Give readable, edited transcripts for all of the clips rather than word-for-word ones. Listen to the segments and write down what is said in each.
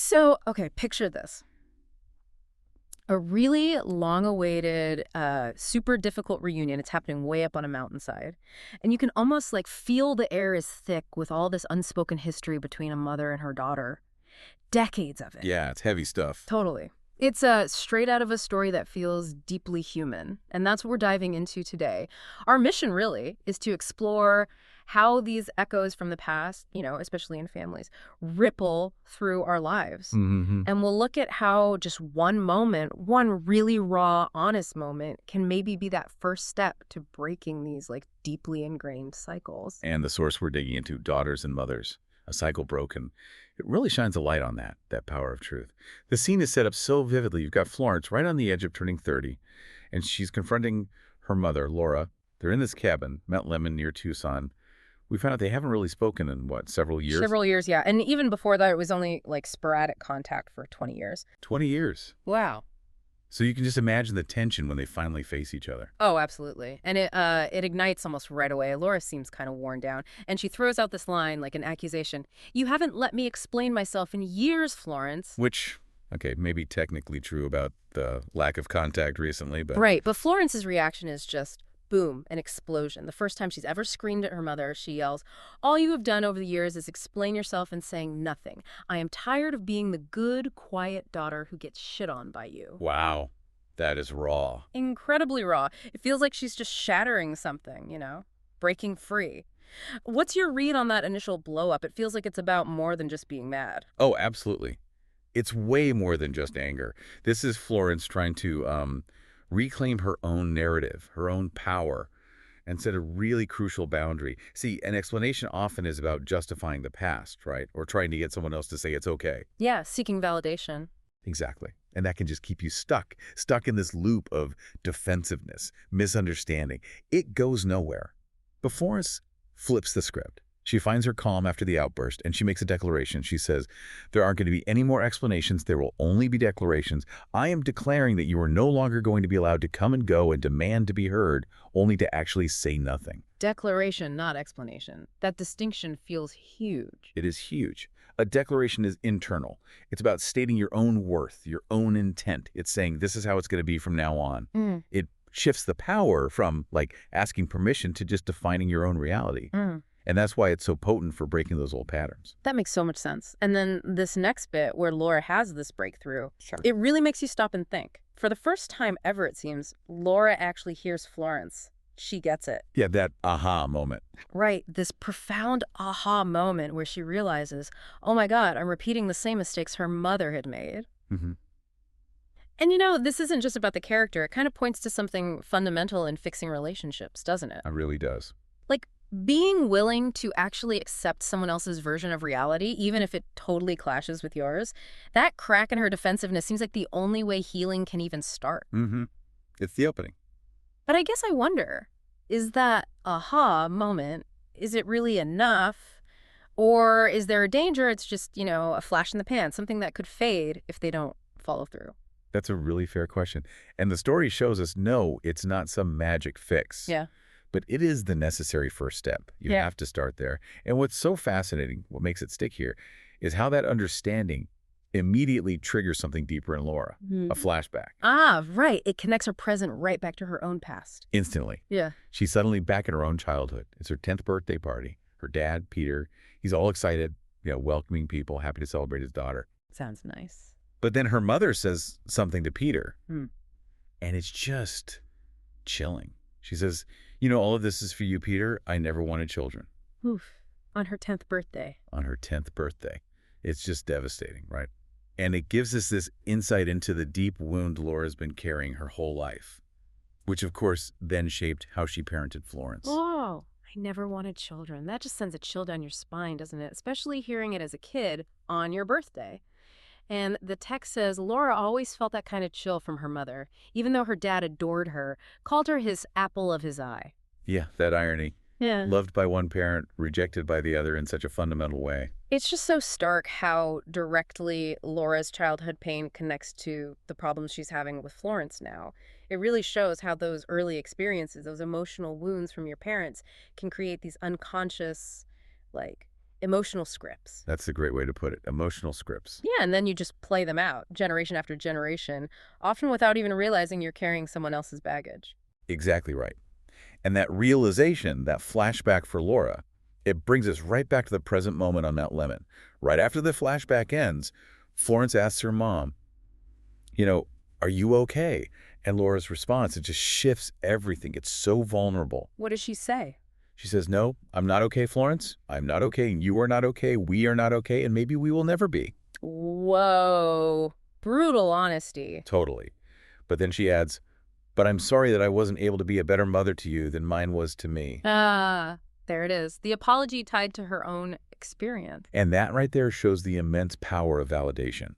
So, okay, picture this. A really long-awaited, super difficult reunion. It's happening way up on a mountainside. And you can almost like feel the air is thick with all this unspoken history between a mother and her daughter. Decades of it. Yeah, it's heavy stuff. Totally. It's straight out of a story that feels deeply human, and that's what we're diving into today. Our mission, really, is to explore how these echoes from the past, especially in families, ripple through our lives. Mm-hmm. And we'll look at how just one moment, one really raw, honest moment, can maybe be that first step to breaking these, like, deeply ingrained cycles. And the source we're digging into, daughters and mothers, a cycle broken. It really shines a light on that power of truth. The scene is set up so vividly. You've got Florence right on the edge of turning 30, and she's confronting her mother, Laura. They're in this cabin, Mount Lemmon near Tucson. We found out they haven't really spoken in, what, several years? Several years, yeah. And even before that, it was only, like, sporadic contact for 20 years. 20 years. Wow. So you can just imagine the tension when they finally face each other. Oh, absolutely. And it ignites almost right away. Laura seems kind of worn down, and she throws out this line, like an accusation. "You haven't let me explain myself in years, Florence." Which, okay, maybe technically true about the lack of contact recently, but... Right, but Florence's reaction is just, boom, an explosion. The first time she's ever screamed at her mother, she yells, "All you have done over the years is explain yourself and saying nothing. I am tired of being the good, quiet daughter who gets shit on by you." Wow, that is raw. Incredibly raw. It feels like she's just shattering something, breaking free. What's your read on that initial blow-up? It feels like it's about more than just being mad. Oh, absolutely. It's way more than just anger. This is Florence trying to reclaim her own narrative, her own power, and set a really crucial boundary. See, an explanation often is about justifying the past, right? Or trying to get someone else to say it's okay. Yeah, seeking validation. Exactly. And that can just keep you stuck in this loop of defensiveness, misunderstanding. It goes nowhere. But Florence flips the script. She finds her calm after the outburst, and she makes a declaration. She says, "There aren't going to be any more explanations. There will only be declarations. I am declaring that you are no longer going to be allowed to come and go and demand to be heard, only to actually say nothing." Declaration, not explanation. That distinction feels huge. It is huge. A declaration is internal. It's about stating your own worth, your own intent. It's saying this is how it's going to be from now on. It shifts the power from, like, asking permission to just defining your own reality. And that's why it's so potent for breaking those old patterns. That makes so much sense. And then this next bit where Laura has this breakthrough, it really makes you stop and think. For the first time ever, it seems, Laura actually hears Florence. She gets it. Yeah, that aha moment. Right, this profound aha moment where she realizes, oh my God, I'm repeating the same mistakes her mother had made. Mm-hmm. And this isn't just about the character. It kind of points to something fundamental in fixing relationships, doesn't it? It really does. Like, being willing to actually accept someone else's version of reality, even if it totally clashes with yours, that crack in her defensiveness seems like the only way healing can even start. Mm-hmm. It's the opening. But I guess I wonder, is that aha moment, is it really enough? Or is there a danger it's just, a flash in the pan, something that could fade if they don't follow through? That's a really fair question. And the story shows us, no, it's not some magic fix. Yeah. But it is the necessary first step. You have to start there. And what's so fascinating, what makes it stick here, is how that understanding immediately triggers something deeper in Laura, a flashback. Ah, right. It connects her present right back to her own past. Instantly. Yeah. She's suddenly back in her own childhood. It's her 10th birthday party. Her dad, Peter, he's all excited, welcoming people, happy to celebrate his daughter. Sounds nice. But then her mother says something to Peter, and it's just chilling. She says, all of this is for you, Peter. I never wanted children. Oof. On her 10th birthday. On her 10th birthday. It's just devastating, right? And it gives us this insight into the deep wound Laura's been carrying her whole life, which, of course, then shaped how she parented Florence. Oh, I never wanted children. That just sends a chill down your spine, doesn't it? Especially hearing it as a kid on your birthday. And the text says Laura always felt that kind of chill from her mother, even though her dad adored her, called her his apple of his eye. Yeah, that irony. Yeah. Loved by one parent, rejected by the other in such a fundamental way. It's just so stark how directly Laura's childhood pain connects to the problems she's having with Florence now. It really shows how those early experiences, those emotional wounds from your parents, can create these unconscious, emotional scripts. That's a great way to put it. Emotional scripts. Yeah, and then you just play them out, generation after generation, often without even realizing you're carrying someone else's baggage. Exactly right. And that realization, that flashback for Laura, it brings us right back to the present moment on Mount Lemmon. Right after the flashback ends, Florence asks her mom, you know, are you okay? And Laura's response, it just shifts everything. It's so vulnerable. What does she say? She says, no, I'm not okay, Florence. I'm not okay. You are not okay. We are not okay. And maybe we will never be. Whoa. Brutal honesty. Totally. But then she adds, but I'm sorry that I wasn't able to be a better mother to you than mine was to me. There it is. The apology tied to her own experience. And that right there shows the immense power of validation.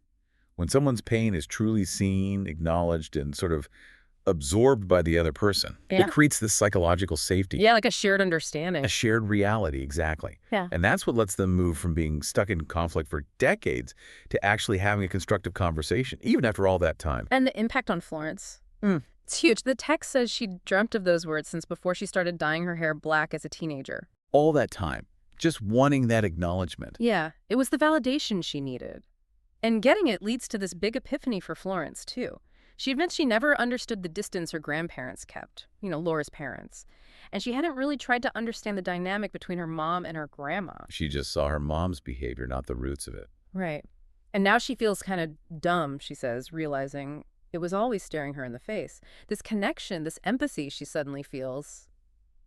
When someone's pain is truly seen, acknowledged, and sort of absorbed by the other person, Yeah. it creates this psychological safety. Yeah, like a shared understanding. A shared reality, exactly. Yeah. And that's what lets them move from being stuck in conflict for decades to actually having a constructive conversation, even after all that time. And the impact on Florence. It's huge. The text says she dreamt of those words since before she started dyeing her hair black as a teenager. All that time, just wanting that acknowledgement. Yeah, it was the validation she needed. And getting it leads to this big epiphany for Florence, too. She admits she never understood the distance her grandparents kept, Laura's parents. And she hadn't really tried to understand the dynamic between her mom and her grandma. She just saw her mom's behavior, not the roots of it. Right. And now she feels kind of dumb, she says, realizing it was always staring her in the face. This connection, this empathy she suddenly feels,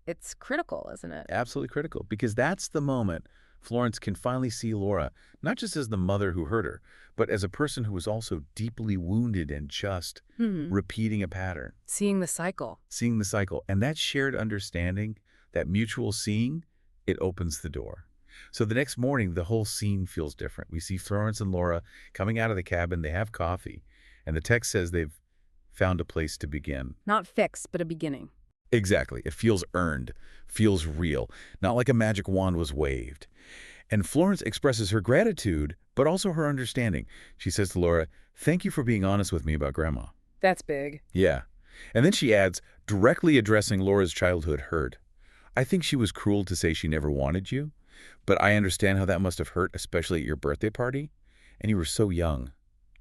it's critical, isn't it? Absolutely critical, because that's the moment Florence can finally see Laura, not just as the mother who hurt her, but as a person who was also deeply wounded and just repeating a pattern. Seeing the cycle. Seeing the cycle. And that shared understanding, that mutual seeing, it opens the door. So the next morning, the whole scene feels different. We see Florence and Laura coming out of the cabin. They have coffee. And the text says they've found a place to begin. Not fixed, but a beginning. Exactly. It feels earned, feels real, not like a magic wand was waved. And Florence expresses her gratitude, but also her understanding. She says to Laura, thank you for being honest with me about Grandma. That's big. Yeah. And then she adds, directly addressing Laura's childhood hurt. I think she was cruel to say she never wanted you, but I understand how that must have hurt, especially at your birthday party. And you were so young.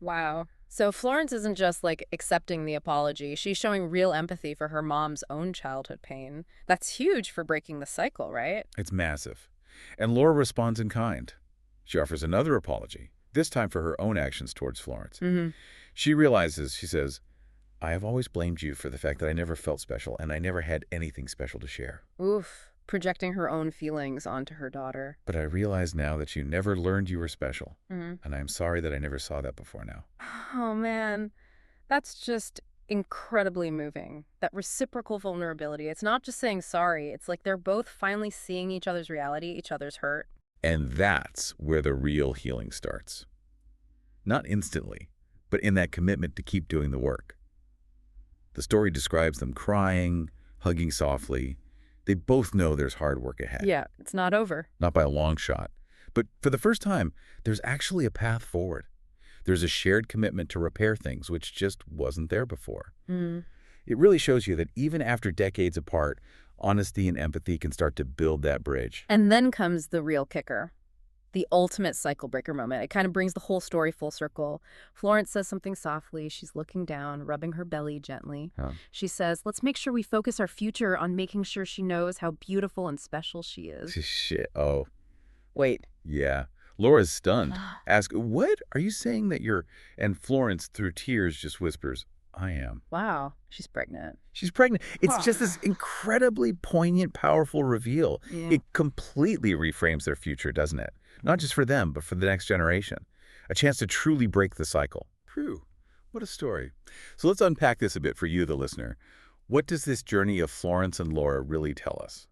Wow. So Florence isn't just like accepting the apology. She's showing real empathy for her mom's own childhood pain. That's huge for breaking the cycle, right? It's massive. And Laura responds in kind. She offers another apology, this time for her own actions towards Florence. She realizes, she says, I have always blamed you for the fact that I never felt special and I never had anything special to share. Oof. Projecting her own feelings onto her daughter. But I realize now that you never learned you were special. And I'm sorry that I never saw that before now. Oh, man. That's just incredibly moving. That reciprocal vulnerability. It's not just saying sorry. It's like they're both finally seeing each other's reality, each other's hurt. And that's where the real healing starts. Not instantly, but in that commitment to keep doing the work. The story describes them crying, hugging softly. They both know there's hard work ahead. Yeah, it's not over. Not by a long shot. But for the first time, there's actually a path forward. There's a shared commitment to repair things, which just wasn't there before. It really shows you that even after decades apart, honesty and empathy can start to build that bridge. And then comes the real kicker. The ultimate cycle breaker moment. It kind of brings the whole story full circle. Florence says something softly. She's looking down, rubbing her belly gently. She says, let's make sure we focus our future on making sure she knows how beautiful and special she is. Shit. Oh. Wait. Yeah. Laura's stunned. Ask, what? Are you saying that you're... And Florence, through tears, just whispers, I am. Wow. She's pregnant. She's pregnant. It's just this incredibly poignant, powerful reveal. Yeah. It completely reframes their future, doesn't it? Not just for them, but for the next generation. A chance to truly break the cycle. Phew, what a story. So let's unpack this a bit for you, the listener. What does this journey of Florence and Laura really tell us?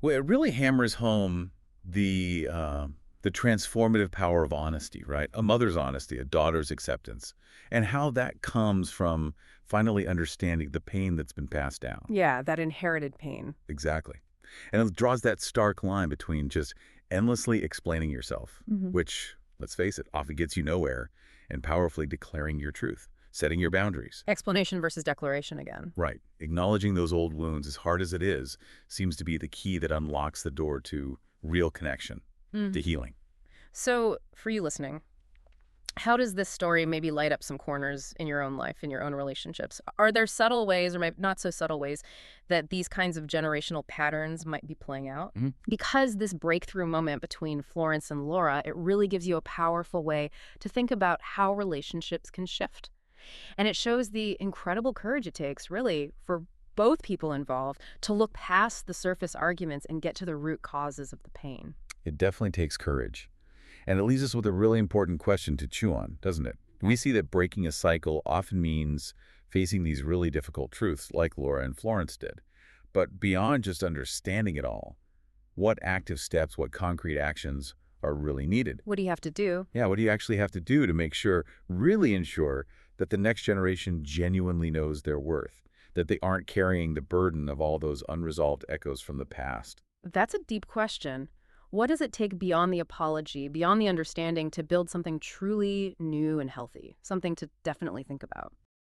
Well, it really hammers home the transformative power of honesty, right? A mother's honesty, a daughter's acceptance, and how that comes from finally understanding the pain that's been passed down. Yeah, that inherited pain. Exactly. And it draws that stark line between just endlessly explaining yourself, which, let's face it, often gets you nowhere, and powerfully declaring your truth, setting your boundaries. Explanation versus declaration again. Right. Acknowledging those old wounds, as hard as it is, seems to be the key that unlocks the door to real connection. to healing. So, for you listening, how does this story maybe light up some corners in your own life, in your own relationships? Are there subtle ways, or maybe not so subtle ways, that these kinds of generational patterns might be playing out? Mhm. Because this breakthrough moment between Florence and Laura, it really gives you a powerful way to think about how relationships can shift. And it shows the incredible courage it takes, really, for both people involved to look past the surface arguments and get to the root causes of the pain. It definitely takes courage. And it leaves us with a really important question to chew on, doesn't it? We see that breaking a cycle often means facing these really difficult truths like Laura and Florence did. But beyond just understanding it all, what active steps, what concrete actions are really needed? What do you have to do? Yeah, what do you actually have to do to make sure, really ensure, that the next generation genuinely knows their worth, that they aren't carrying the burden of all those unresolved echoes from the past? That's a deep question. What does it take beyond the apology, beyond the understanding, to build something truly new and healthy? Something to definitely think about.